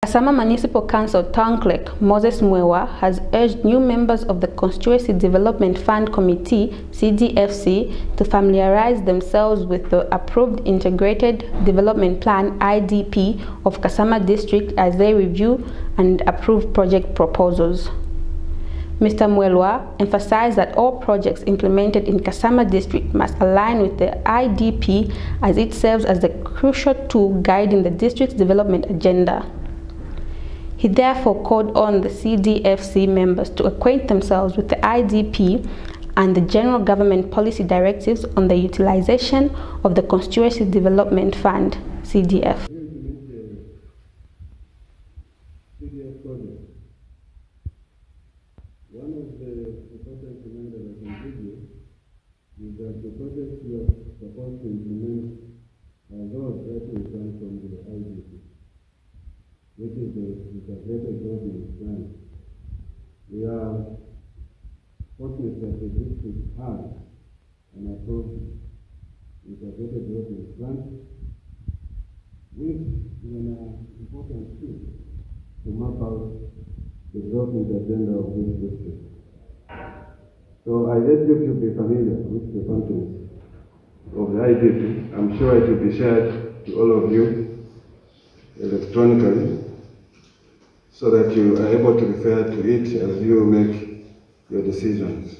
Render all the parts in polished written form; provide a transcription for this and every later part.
Kasama Municipal Council Town Clerk Moses Mwewa has urged new members of the Constituency Development Fund Committee (CDFC) to familiarize themselves with the approved Integrated Development Plan (IDP) of Kasama District as they review and approve project proposals. Mr. Mwewa emphasized that all projects implemented in Kasama District must align with the IDP as it serves as the crucial tool guiding the district's development agenda. He therefore called on the CDFC members to acquaint themselves with the IDP and the General Government Policy Directives on the utilization of the Constituency Development Fund, CDF. One of the important things that I can give you is that the projects we are supposed to implement are those that will come from the IDP, which is the Integrated Development Plan. We are fortunate that the district has an approved Integrated Development Plan, which is an important tool to map out the development agenda of this district. So I let you to be familiar with the contents of the IDP. I'm sure it will be shared to all of you electronically so that you are able to refer to it as you make your decisions.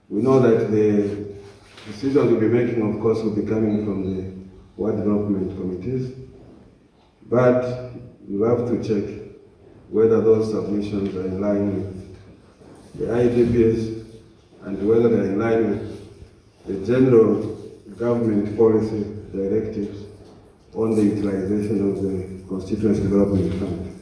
We know that the decisions we'll be making, of course, will be coming from the Ward Development Committees, but you have to check whether those submissions are in line with the IDPs and whether they're in line with the General Government Policy Directives on the utilization of the Constituency Development Fund.